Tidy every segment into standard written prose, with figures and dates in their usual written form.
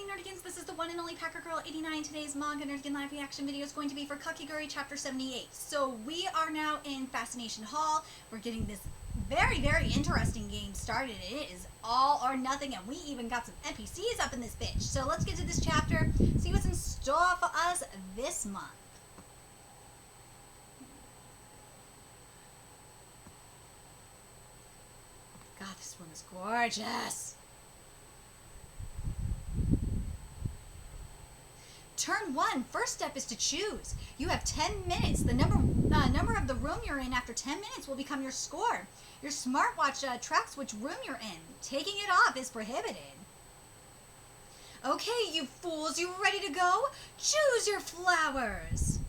Nerdigans, this is the one and only Packer Girl 89. Today's Manga Nerdigan live reaction video is going to be for Kakegurui chapter 78. So we are now in Fascination Hall. We're getting this very, very interesting game started. It is all or nothing, and we even got some NPCs up in this bitch. So let's get to this chapter, see what's in store for us this month. God, this room is gorgeous. Turn 1. First step is to choose. You have 10 minutes. The number of the room you're in after 10 minutes will become your score. Your smartwatch tracks which room you're in. Taking it off is prohibited. Okay, you fools, you ready to go? Choose your flowers.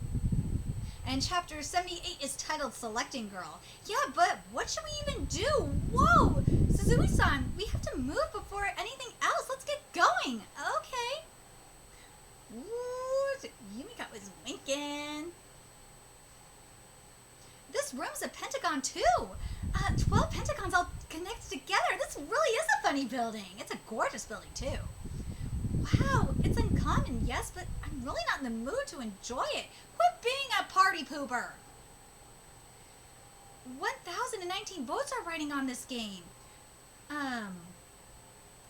And chapter 78 is titled Selecting Girl. Yeah, but what should we even do? Whoa! Suzui-san, we have to move before anything else. Let's get going. Okay. Ooh, Yumika was winking. This room's a pentagon too. 12 pentagons all connected together. This really is a funny building. It's a gorgeous building too. Wow, it's uncommon, yes, but I'm really not in the mood to enjoy it. Quit being a party pooper. 1,019 votes are writing on this game.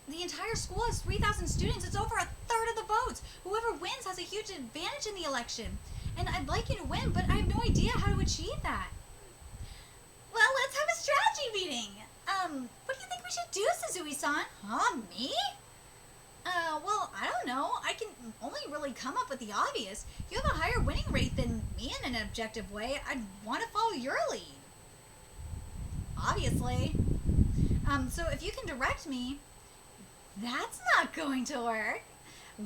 The entire school has 3,000 students. It's over a third of the votes. Whoever wins has a huge advantage in the election. And I'd like you to win, but I have no idea how to achieve that. Well, let's have a strategy meeting. What do you think we should do, Suzui-san? Huh, me? Well, I don't know. I can only really come up with the obvious. If you have a higher winning rate than me in an objective way, I'd want to follow your lead. Obviously. So if you can direct me... That's not going to work.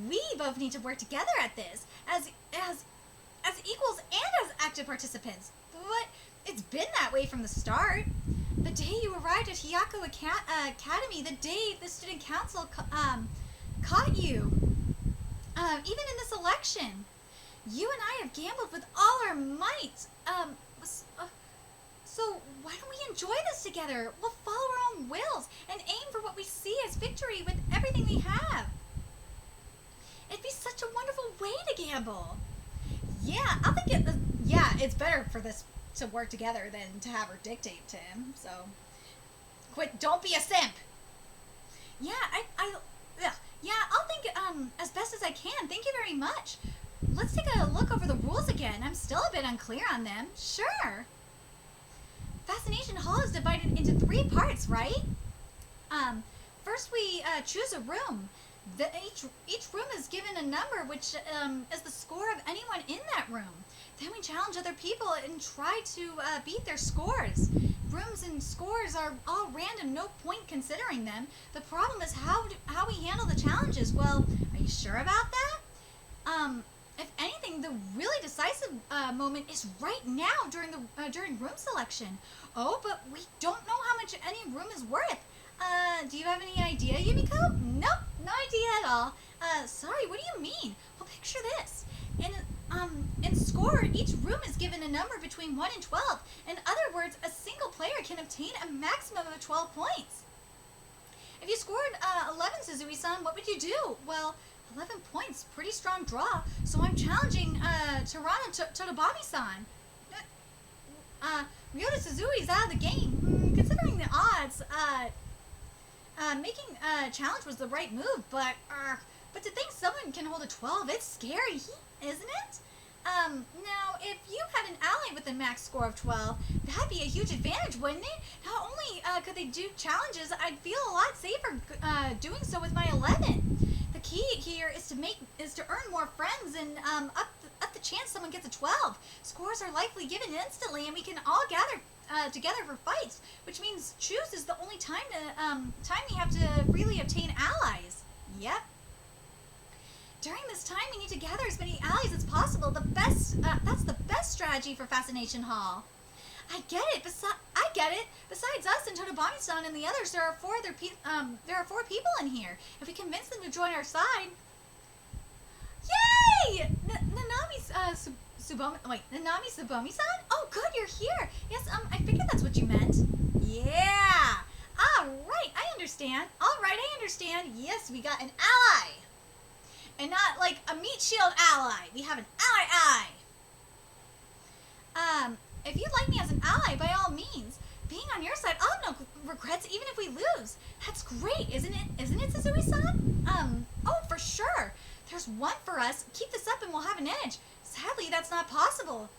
We both need to work together at this, as equals and as active participants. But it's been that way from the start. The day you arrived at Hiyako Academy, the day the student council caught you, even in this election, you and I have gambled with all our might. So why don't we enjoy this together? We'll follow our own wills and aim for what we see as victory with everything we have. It'd be such a wonderful way to gamble. Yeah, I think it's better for this to work together than to have her dictate to him. So, don't be a simp. Yeah, I'll think as best as I can. Thank you very much. Let's take a look over the rules again. I'm still a bit unclear on them. Sure. Fascination Hall is divided into 3 parts, right? First we choose a room. Each room is given a number, which is the score of anyone in that room. Then we challenge other people and try to beat their scores. Rooms and scores are all random, no point considering them. The problem is how we handle the challenges. Well, are you sure about that? If anything, the really decisive moment is right now during room selection. Oh, but we don't know how much any room is worth. Do you have any idea, Yumiko? Nope, no idea at all. Sorry, what do you mean? Well, picture this. In score, each room is given a number between 1 and 12. In other words, a single player can obtain a maximum of 12 points. If you scored 11, Suzui-san, what would you do? Well, 11 points, pretty strong draw, so I'm challenging Toronto Todobami-san. Ryota Suzui's out of the game. Considering the odds, making a challenge was the right move, but to think someone can hold a 12, it's scary, isn't it? Now, if you had an ally with a max score of 12, that'd be a huge advantage, wouldn't it? Not only could they do challenges, I'd feel a lot safer doing so with my 11. The key here is to earn more friends and up the chance someone gets a 12. Scores are likely given instantly, and we can all gather together for fights, which means choose is the only time we have to really obtain allies. Yep. During this time, we need to gather as many allies as possible. That's the best strategy for Fascination Hall. I get it. Besides us and Todobami-san and the others, there are 4 people in here. If we convince them to join our side, yay! Nanami Tsubomi-san? Oh, good, you're here. Yes, I figured that's what you meant. Yeah. Ah, right, I understand. All right, I understand. Yes, we got an ally. and not like a meat shield ally. We have an ally. If you'd like me as an ally, by all means. Being on your side, I'll have no regrets even if we lose. That's great, isn't it? Isn't it, Suzui-san? Oh, for sure. There's one for us. Keep this up and we'll have an edge. Sadly, that's not possible.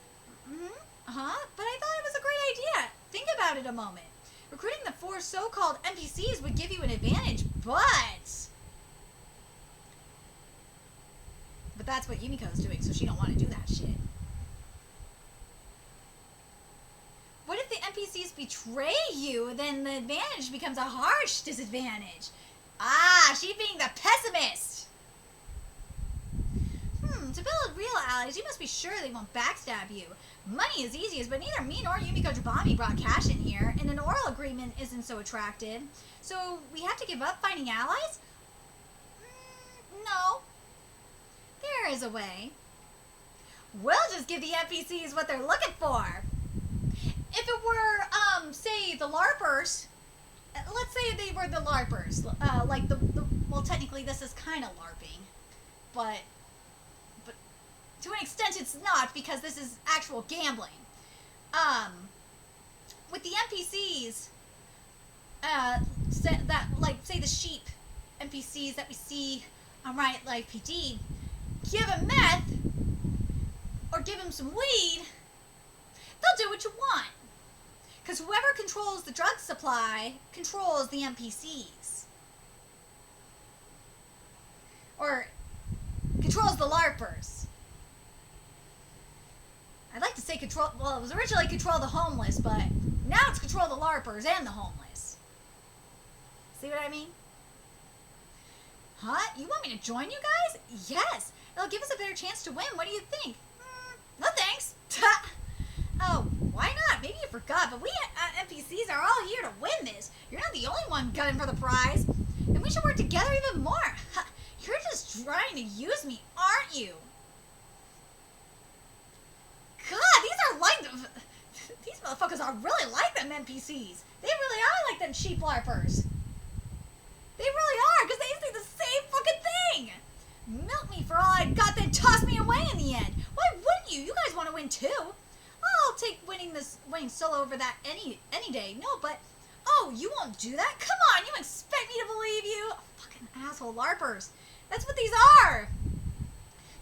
Huh? But I thought it was a great idea. Think about it a moment. Recruiting the 4 so-called NPCs would give you an advantage, but that's what Yumiko's doing, so she don't want to do that shit. What if the NPCs betray you, then the advantage becomes a harsh disadvantage? Ah, she being the pessimist. To build real allies, you must be sure they won't backstab you. Money is easiest, but neither me nor Yumiko Jabami brought cash in here, and an oral agreement isn't so attractive. So we have to give up finding allies? No. There is a way. We'll just give the NPCs what they're looking for. If it were, say, the LARPers, let's say they were the LARPers, like well, technically this is kind of LARPing, but to an extent it's not, because this is actual gambling. With the NPCs, say the sheep NPCs that we see on Riot Life PD, give them meth, or give them some weed, they'll do what you want. Because whoever controls the drug supply controls the NPCs. Or controls the LARPers. I'd like to say control, well, it was originally control the homeless, but now it's control the LARPers and the homeless. See what I mean? Huh? You want me to join you guys? Yes. It'll give us a better chance to win. What do you think? No thanks. Oh, why not? Maybe you forgot, but we NPCs are all here to win this. You're not the only one gunning for the prize. And we should work together even more. You're just trying to use me, aren't you? God, these motherfuckers are really like them NPCs. They really are like them sheep LARPers. They really are, because they say the same fucking thing. Milk me for all I got, then toss me away in the end. Why wouldn't you? You guys want to win too. I'll take winning solo over that any day. No, but oh, you won't do that? Come on, you expect me to believe you? Fucking asshole LARPers. That's what these are.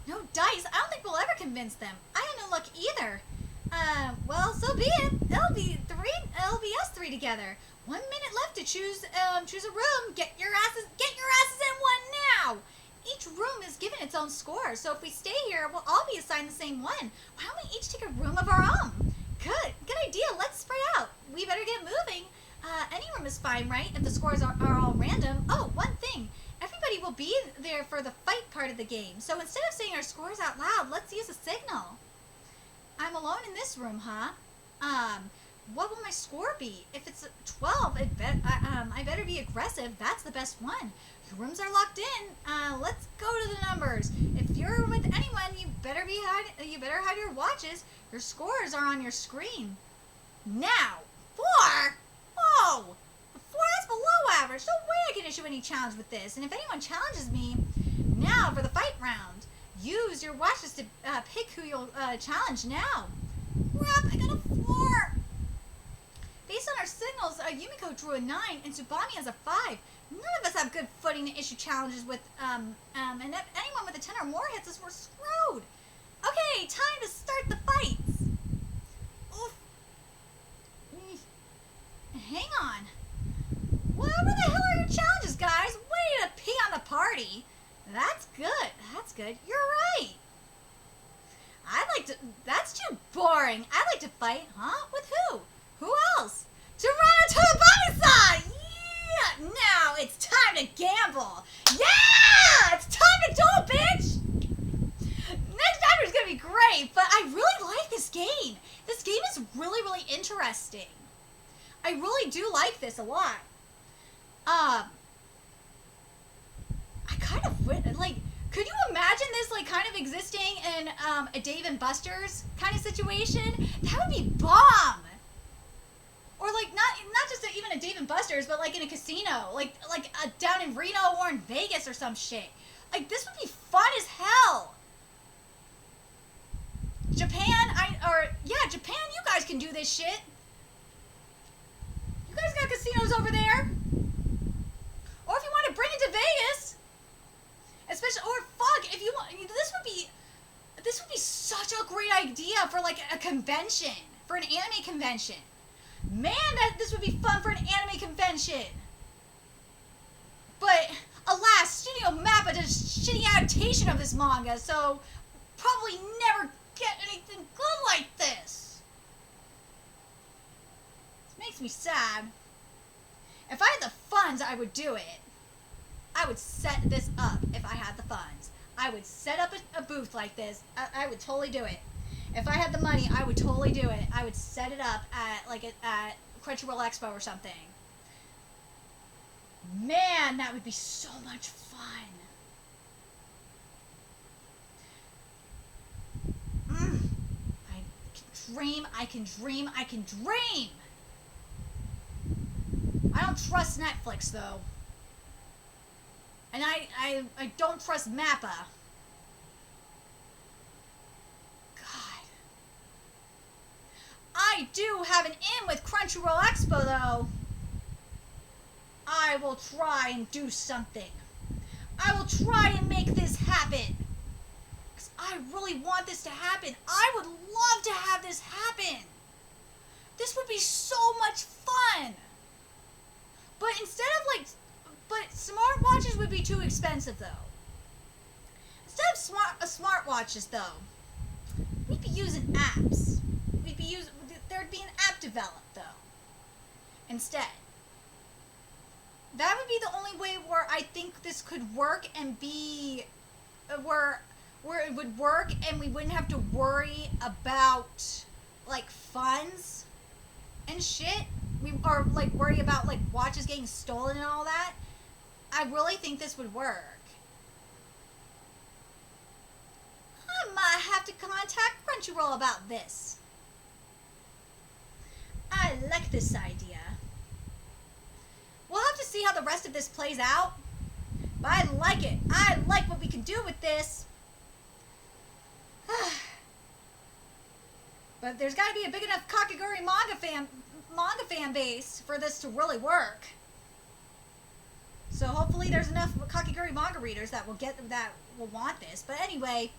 No dice. I don't think we'll ever convince them. I have no luck either. Well, so be it. It'll be us 3 together. 1 minute left to choose a room. Get your asses in one now. Each room is given its own score, so if we stay here, we'll all be assigned the same one. Why don't we each take a room of our own? Good idea. Let's spread out. We better get moving. Any room is fine, right? If the scores are all random. Oh, one thing. Everybody will be there for the fight part of the game. So instead of saying our scores out loud, let's use a signal. I'm alone in this room, huh? What will my score be? If it's 12, I better be aggressive. That's the best one. Your rooms are locked in. Let's go to the numbers. If you're with anyone, you better hide your watches. Your scores are on your screen. Now, 4. Whoa, 4, that's below average. No way I can issue any challenge with this. And if anyone challenges me, now for the fight round, use your watches to pick who you'll challenge now. Crap, I got a 4. Based on our signals, Yumiko drew a 9 and Tsubami has a 5. None of us have good footing to issue challenges with, and if anyone with a 10 or more hits us, we're screwed. Okay, time to start the fights. Oof. Hang on. Whatever the hell are your challenges, guys? Way to pee on the party. That's good. That's good. You're right. That's too boring. I'd like to fight. Huh? With who? Who else? Tsubami-san! Yeah! Now it's time to gamble. Yeah! It's time to duel, bitch! Next chapter is going to be great, but I really like this game. This game is really, really interesting. I really do like this a lot. I kind of, like, could you imagine this, like, kind of existing in a Dave and Buster's kind of situation? That would be bomb! Or, like, not just even a Dave and Buster's, but, like, in a casino. Like down in Reno or in Vegas or some shit. Like, this would be fun as hell. Japan, Japan, you guys can do this shit. You guys got casinos over there. Or if you want to bring it to Vegas. Especially, or fuck, if you want, this would be such a great idea for like a convention. For an anime convention. Man, this would be fun for an anime convention. But, alas, Studio Mappa did a shitty adaptation of this manga, so probably never get anything good like this. This makes me sad. If I had the funds, I would do it. I would set this up if I had the funds. I would set up a booth like this. I would totally do it. If I had the money, I would totally do it. I would set it up at Crunchyroll Expo or something. Man, that would be so much fun. I can dream. I don't trust Netflix, though. And I don't trust Mappa. God. I do have an in with Crunchyroll Expo, though. I will try and do something. I will try and make this happen. Because I really want this to happen. I would love to have this happen. This would be so much fun. But instead of but smartwatches would be too expensive, though. Instead of smartwatches, though, we'd be using apps. There'd be an app developed, though. Instead. That would be the only way where I think this could work and be where it would work and we wouldn't have to worry about like funds and shit. Or like worry about like watches getting stolen and all that. I really think this would work. I might have to contact Crunchyroll about this. I like this idea. We'll have to see how the rest of this plays out. But I like it. I like what we can do with this. But there's got to be a big enough Kakegurui manga fan base for this to really work. So hopefully there's enough Kakegurui manga readers that will want this. But anyway,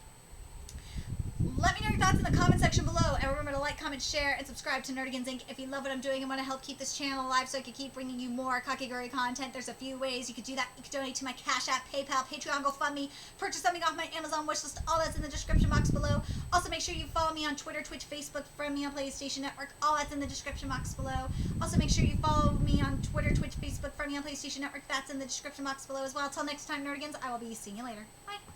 let me know your thoughts in the comment section below. And remember to like, comment, share, and subscribe to Nerdigans Inc. if you love what I'm doing and want to help keep this channel alive so I can keep bringing you more Kakegurui content. There's a few ways you could do that. You could donate to my Cash App, PayPal, Patreon, GoFundMe, purchase something off my Amazon wishlist. All that's in the description box below. Also, make sure you follow me on Twitter, Twitch, Facebook, friend me on PlayStation Network. All that's in the description box below. Also, make sure you follow me on Twitter, Twitch, Facebook, friend me on PlayStation Network. That's in the description box below as well. Till next time, Nerdigans, I will be seeing you later. Bye.